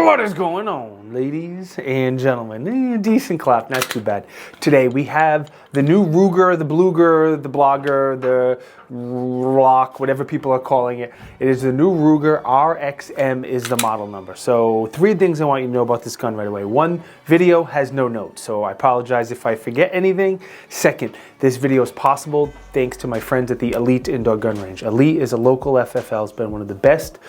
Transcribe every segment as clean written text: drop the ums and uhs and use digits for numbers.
What is going on, ladies and gentlemen? Decent clap, not too bad. Today we have the new Ruger, the Bluger, the Blogger, the Rock, whatever people are calling it. It is the new Ruger RXM is the model number. So 3 things I want you to know about this gun right away. 1, video has no notes, so I apologize if I forget anything. 2nd, this video is possible thanks to my friends at the Elite Indoor Gun Range. Elite is a local FFL, has been one of the best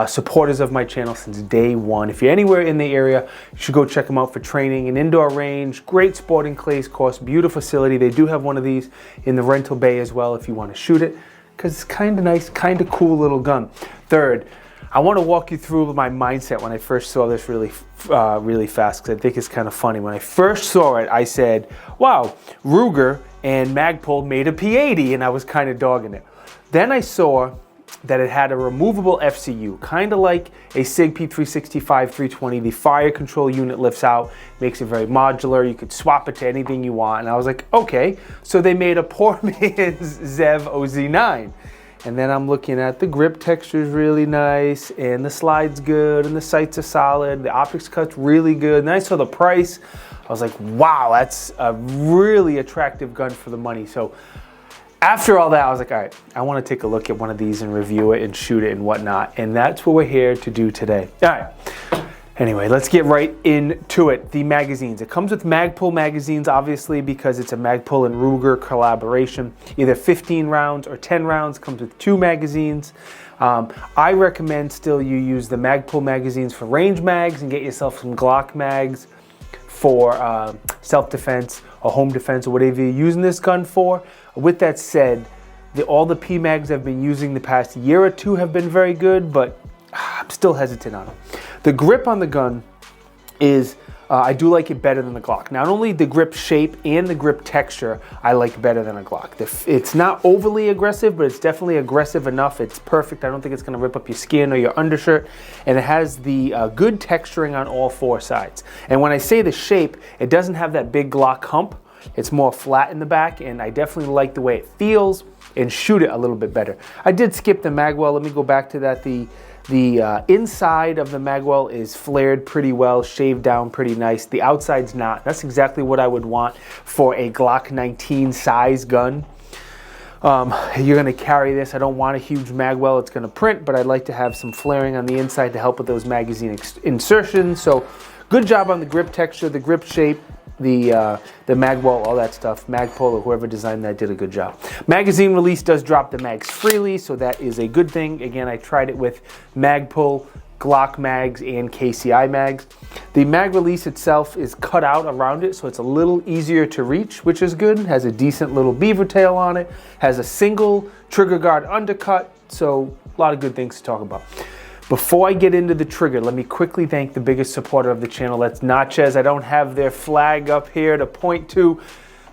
supporters of my channel since day 1. If you're anywhere in the area, you should go check them out for training. An indoor range, great sporting clays course, beautiful facility. They do have one of these in the rental bay as well if you want to shoot it, because it's kind of nice, kind of cool little gun. 3rd, I want to walk you through my mindset when I first saw this really fast, because I think it's kind of funny. When I first saw it, I said, wow, Ruger and Magpul made a P80, and I was kind of dogging it. Then I saw that it had a removable FCU, kind of like a Sig P320 320. The fire control unit lifts out, makes it very modular. You could swap it to anything you want. And I was like, okay, so they made a poor man's Zev OZ9. And then I'm looking at the grip texture is really nice, and the slide's good, and the sights are solid, the optics cut's really good. And then I saw the price. I was like, wow, that's a really attractive gun for the money. So after all that, I was like, all right, I want to take a look at one of these and review it and shoot it and whatnot. And that's what we're here to do today. All right. Anyway, let's get right into it. The magazines. It comes with Magpul magazines, obviously, because it's a Magpul and Ruger collaboration. Either 15 rounds or 10 rounds. Comes with 2 magazines. I recommend still you use the Magpul magazines for range mags and get yourself some Glock mags for self-defense or home defense or whatever you're using this gun for. With that said, all the P mags I've been using the past year or 2 have been very good, but I'm still hesitant on them. The grip on the gun is, I do like it better than the Glock. Not only the grip shape and the grip texture, I like better than a Glock. It's not overly aggressive, but it's definitely aggressive enough. It's perfect. I don't think it's gonna rip up your skin or your undershirt. And it has the good texturing on all 4 sides. And when I say the shape, it doesn't have that big Glock hump. It's more flat in the back, and I definitely like the way it feels and shoot it a little bit better. I did skip the magwell. Let me go back to that. The inside of the magwell is flared pretty well, shaved down pretty nice. The outside's not. That's exactly what I would want for a Glock 19 size gun. You're gonna carry this. I don't want a huge magwell. It's gonna print, but I'd like to have some flaring on the inside to help with those magazine insertions. So good job on the grip texture, the grip shape, the magwell, all that stuff. Magpul or whoever designed that did a good job. Magazine release does drop the mags freely, so that is a good thing. Again, I tried it with Magpul, Glock mags, and KCI mags. The mag release itself is cut out around it, so it's a little easier to reach, which is good. Has a decent little beaver tail on it. Has a single trigger guard undercut, so a lot of good things to talk about. Before I get into the trigger, let me quickly thank the biggest supporter of the channel. That's Natchez. I don't have their flag up here to point to,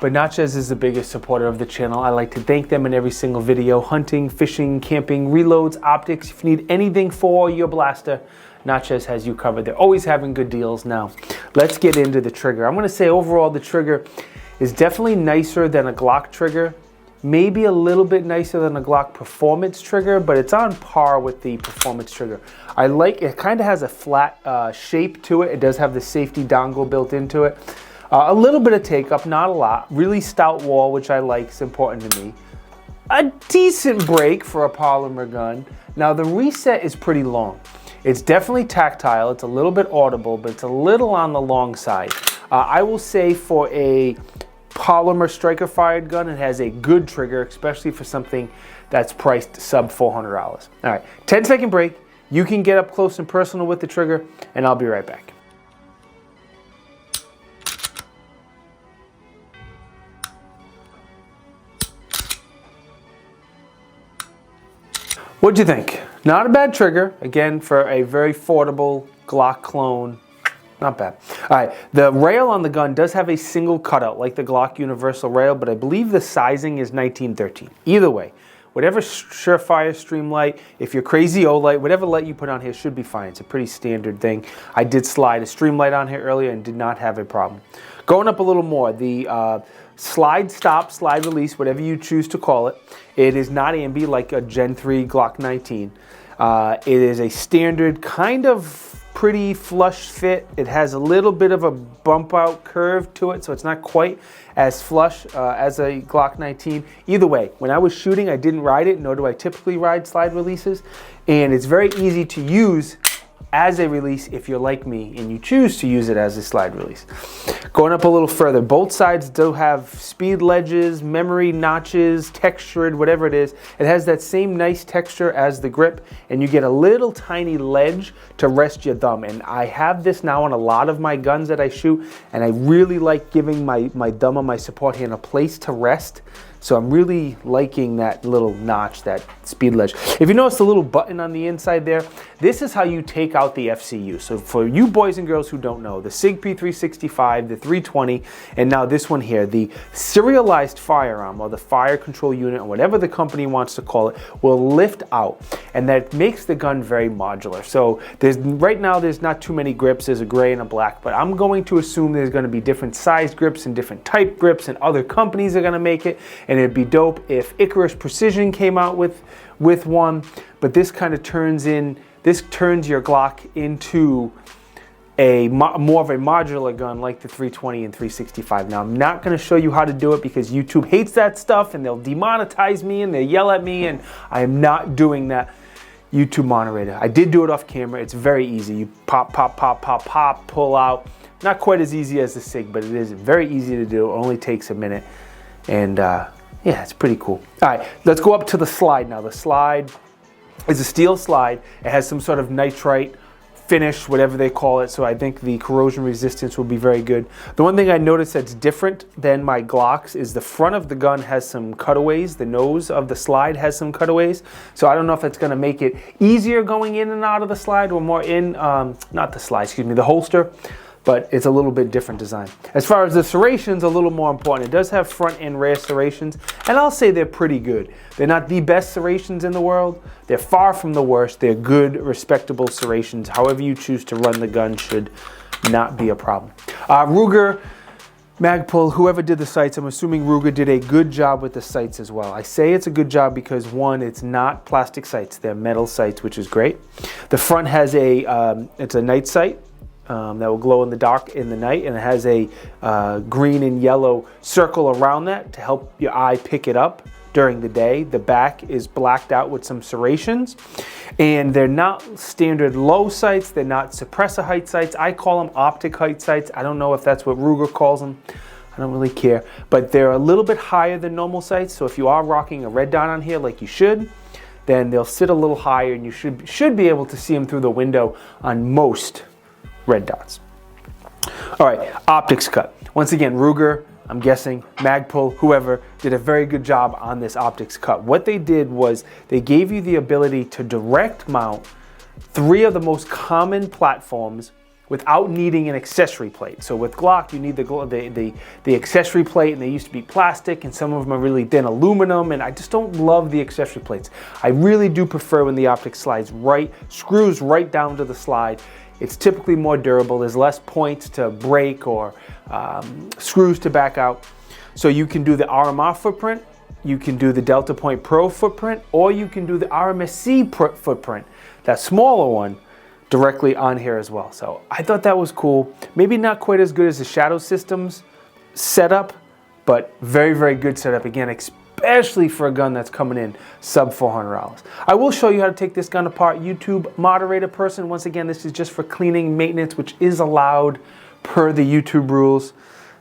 but Natchez is the biggest supporter of the channel. I like to thank them in every single video. Hunting, fishing, camping, reloads, optics. If you need anything for your blaster, Natchez has you covered. They're always having good deals. Now, let's get into the trigger. I'm going to say overall the trigger is definitely nicer than a Glock trigger. Maybe a little bit nicer than a Glock performance trigger, but it's on par with the performance trigger. I like it. Kind of has a flat shape to it. It does have the safety dongle built into it. A little bit of take up, not a lot. Really stout wall, which I like. It's important to me. A decent break for a polymer gun. Now the reset is pretty long. It's definitely tactile. It's a little bit audible, but it's a little on the long side. I will say for a polymer striker fired gun, it has a good trigger, especially for something that's priced sub $400. All right, 10-second break. You can get up close and personal with the trigger, and I'll be right back. What'd you think? Not a bad trigger. Again, for a very affordable Glock clone. Not bad. All right, the rail on the gun does have a single cutout like the Glock universal rail, but I believe the sizing is 1913. Either way, whatever Surefire Streamlight, if you're crazy O-Light, whatever light you put on here should be fine. It's a pretty standard thing. I did slide a Streamlight on here earlier and did not have a problem. Going up a little more, the slide stop, slide release, whatever you choose to call it, it is not ambi like a Gen 3 Glock 19. It is a standard kind of pretty flush fit. It has a little bit of a bump out curve to it, so it's not quite as flush as a Glock 19. Either way, when I was shooting, I didn't ride it, nor do I typically ride slide releases. And it's very easy to use as a release if you're like me and you choose to use it as a slide release. Going up a little further, both sides do have speed ledges, memory notches, textured, whatever it is. It has that same nice texture as the grip, and you get a little tiny ledge to rest your thumb. And I have this now on a lot of my guns that I shoot, and I really like giving my thumb on my support hand a place to rest. So I'm really liking that little notch, that speed ledge. If you notice the little button on the inside there, this is how you take out the FCU. So for you boys and girls who don't know, the Sig P365, the 320, and now this one here, the serialized firearm, or the fire control unit, or whatever the company wants to call it, will lift out. And that makes the gun very modular. So right now there's not too many grips. There's a gray and a black, but I'm going to assume there's going to be different size grips and different type grips, and other companies are going to make it. And it'd be dope if Icarus Precision came out with one, but this kind of turns your Glock into a more of a modular gun like the 320 and 365. Now, I'm not going to show you how to do it because YouTube hates that stuff and they'll demonetize me and they'll yell at me, and I am not doing that. YouTube moderator. I did do it off camera. It's very easy. You pop, pop, pop, pop, pop, pull out. Not quite as easy as the Sig, but it is very easy to do. It only takes a minute. And yeah, it's pretty cool. All right, let's go up to the slide now. The slide is a steel slide. It has some sort of nitrite finish, whatever they call it, so I think the corrosion resistance will be very good. The one thing I noticed that's different than my Glocks is the front of the gun has some cutaways. The nose of the slide has some cutaways, so I don't know if it's going to make it easier going in and out of the slide, or more in, not the slide, excuse me, the holster. But it's a little bit different design. As far as the serrations, a little more important. It does have front and rear serrations, and I'll say they're pretty good. They're not the best serrations in the world. They're far from the worst. They're good, respectable serrations. However you choose to run the gun should not be a problem. Ruger Magpul, whoever did the sights, I'm assuming Ruger did a good job with the sights as well. I say it's a good job because, one, it's not plastic sights. They're metal sights, which is great. The front has it's a night sight. That will glow in the dark in the night, and it has a green and yellow circle around that to help your eye pick it up during the day. The back is blacked out with some serrations, and they're not standard low sights. They're not suppressor height sights. I call them optic height sights. I don't know if that's what Ruger calls them. I don't really care, but they're a little bit higher than normal sights. So if you are rocking a red dot on here like you should, then they'll sit a little higher, and you should be able to see them through the window on most red dots. All right, optics cut. Once again, Ruger, I'm guessing, Magpul, whoever, did a very good job on this optics cut. What they did was they gave you the ability to direct mount 3 of the most common platforms without needing an accessory plate. So with Glock, you need the accessory plate, and they used to be plastic, and some of them are really thin aluminum, and I just don't love the accessory plates. I really do prefer when the optic slides screws right down to the slide. It's typically more durable. There's less points to break or screws to back out. So you can do the RMR footprint, you can do the Delta Point Pro footprint, or you can do the RMSc footprint, that smaller one, directly on here as well. So I thought that was cool. Maybe not quite as good as the Shadow Systems setup, but very, very good setup. Again, especially for a gun that's coming in sub $400. I will show you how to take this gun apart. YouTube moderator person, once again, this is just for cleaning maintenance, which is allowed per the YouTube rules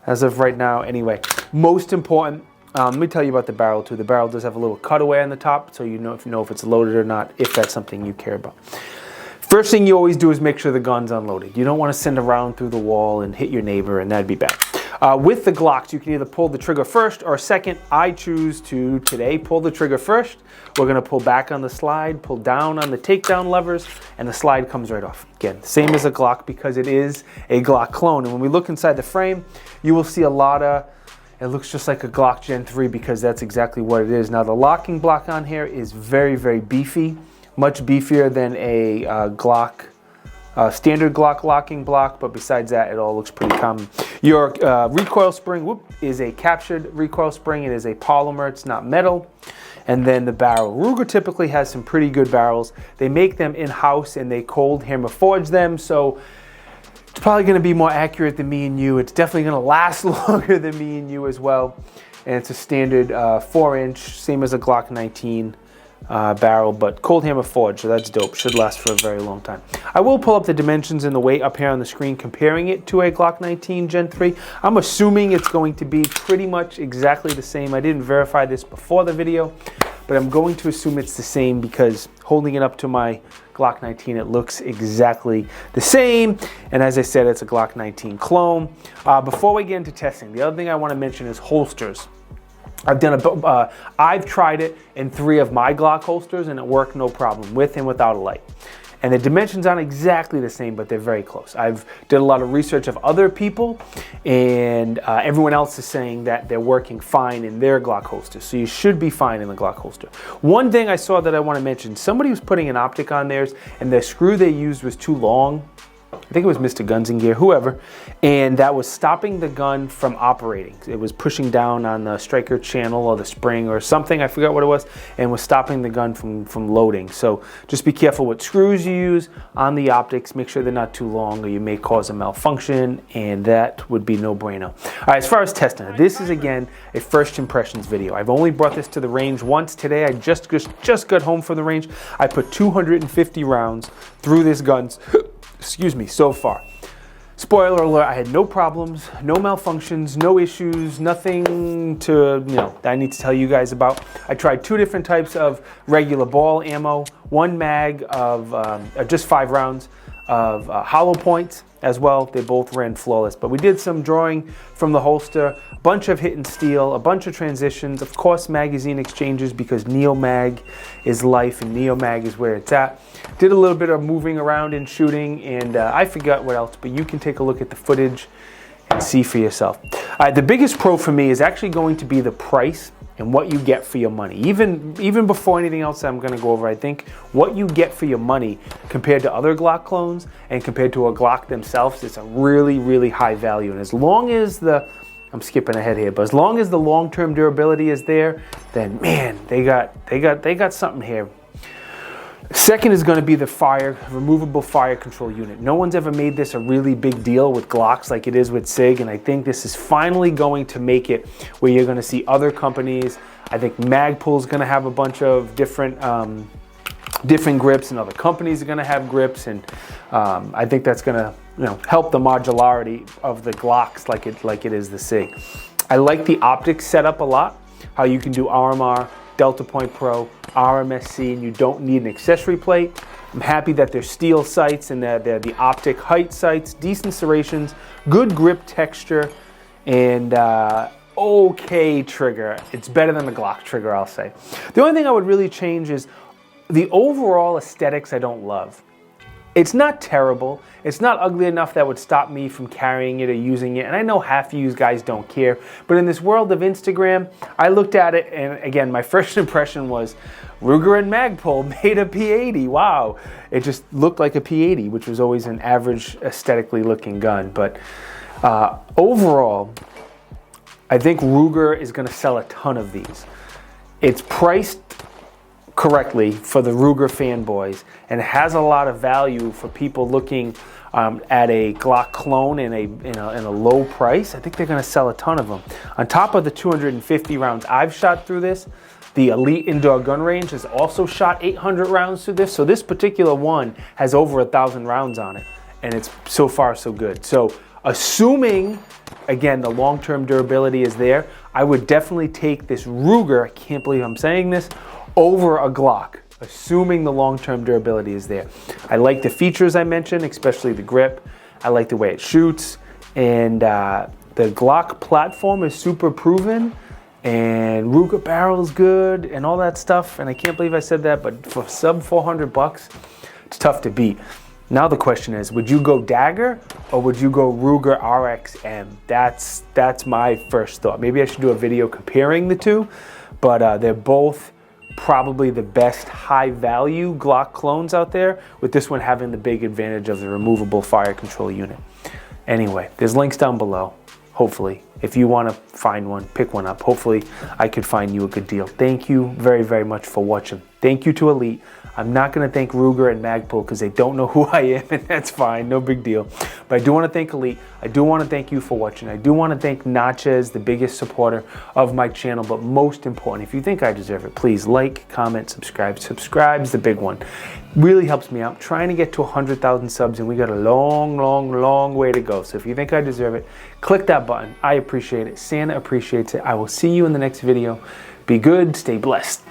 as of right now. Anyway, most important, let me tell you about the barrel too. The barrel does have a little cutaway on the top, so you know if it's loaded or not, if that's something you care about. First thing you always do is make sure the gun's unloaded. You don't want to send a round through the wall and hit your neighbor, and that'd be bad. With the Glocks, you can either pull the trigger first or second. I choose to today pull the trigger first. We're going to pull back on the slide, pull down on the takedown levers, and the slide comes right off. Again, same as a Glock because it is a Glock clone. And when we look inside the frame, you will see a lot of, it looks just like a Glock Gen 3 because that's exactly what it is. Now the locking block on here is very, very beefy, much beefier than a Glock. Standard Glock locking block, but besides that, it all looks pretty common. Your recoil spring is a captured recoil spring. It is a polymer, it's not metal. and then the barrel. Ruger typically has some pretty good barrels. They make them in-house and they cold hammer forge them, so it's probably going to be more accurate than me and you. It's definitely going to last longer than me and you as well. And it's a standard 4-inch, same as a Glock 19 barrel, but cold hammer forged, so that's dope. Should last for a very long time. I will pull up the dimensions and the weight up here on the screen, comparing it to a Glock 19 Gen 3. I'm assuming it's going to be pretty much exactly the same. I didn't verify this before the video, but I'm going to assume it's the same because holding it up to my Glock 19, it looks exactly the same. And as I said, it's a Glock 19 clone. Before we get into testing, the other thing I want to mention is holsters. I've tried it in 3 of my Glock holsters and it worked no problem with and without a light. And the dimensions aren't exactly the same, but they're very close. I've did a lot of research of other people, and everyone else is saying that they're working fine in their Glock holsters. So you should be fine in the Glock holster. One thing I saw that I want to mention, somebody was putting an optic on theirs and the screw they used was too long. I think it was Mr. Guns and Gear, whoever, and that was stopping the gun from operating. It was pushing down on the striker channel or the spring or something, I forgot what it was, and was stopping the gun from loading. So just be careful what screws you use on the optics. Make sure they're not too long or you may cause a malfunction, and that would be no bueno. All right, as far as testing, this is again a first impressions video. I've only brought this to the range once today. I just got home from the range. I put 250 rounds through this gun. Excuse me, so far. Spoiler alert, I had no problems, no malfunctions, no issues, nothing to, that I need to tell you guys about. I tried 2 different types of regular ball ammo, 1 mag of just 5 rounds of hollow points as well. They both ran flawless, but we did some drawing from the holster, a bunch of hit and steel, a bunch of transitions, of course magazine exchanges because Neo Mag is life and Neo Mag is where it's at. Did a little bit of moving around and shooting, and I forgot what else, but you can take a look at the footage and see for yourself. The biggest pro for me is actually going to be the price and what you get for your money. Even before anything else I'm gonna go over, I think what you get for your money compared to other Glock clones and compared to a Glock themselves, it's a really, really high value. And as long as I'm skipping ahead here, but as long as the long-term durability is there, then man, they got something here. Second is going to be the removable fire control unit. No one's ever made this a really big deal with Glocks like it is with Sig, and I think this is finally going to make it where you're going to see other companies. I think Magpul's going to have a bunch of different grips, and other companies are going to have grips, and I think that's going to help the modularity of the Glocks like it is the Sig. I like the optics setup a lot. How you can do RMR, Delta Point Pro, RMSc, and you don't need an accessory plate. I'm happy that they're steel sights and they're the optic height sights, decent serrations, good grip texture, and okay trigger. It's better than the Glock trigger, I'll say. The only thing I would really change is the overall aesthetics I don't love. It's not terrible. It's not ugly enough that would stop me from carrying it or using it. And I know half of you guys don't care. But in this world of Instagram, I looked at it and again, my first impression was Ruger and Magpul made a P80. Wow. It just looked like a P80, which was always an average aesthetically looking gun. But overall, I think Ruger is going to sell a ton of these. It's priced correctly for the Ruger fanboys and has a lot of value for people looking at a Glock clone in a low price. I think they're going to sell a ton of them. On top of the 250 rounds I've shot through this, the Elite Indoor Gun Range has also shot 800 rounds through this. So this particular one has over 1,000 rounds on it, and it's so far so good. So assuming, again, the long-term durability is there, I would definitely take this Ruger, I can't believe I'm saying this, over a Glock, assuming the long-term durability is there. I like the features I mentioned, especially the grip. I like the way it shoots, and the Glock platform is super proven, and Ruger barrel is good, and all that stuff. And I can't believe I said that, but for sub 400 bucks, it's tough to beat. Now the question is, would you go Dagger or would you go Ruger RXM? That's my first thought. Maybe I should do a video comparing the two, but they're both probably the best high value Glock clones out there, with this one having the big advantage of the removable fire control unit. Anyway, there's links down below. hopefully. If you want to find one, pick one up. Hopefully I could find you a good deal. Thank you very, very much for watching. Thank you to Elite. I'm not going to thank Ruger and Magpul because they don't know who I am, and that's fine, no big deal. But I do want to thank Elite. I do want to thank you for watching. I do want to thank Natchez, the biggest supporter of my channel. But most important, if you think I deserve it, please like, comment, subscribe. Subscribe's the big one. Really helps me out. Trying to get to 100,000 subs, and we got a long, long, long way to go. So if you think I deserve it, click that button. I appreciate it. Santa appreciates it. I will see you in the next video. Be good. Stay blessed.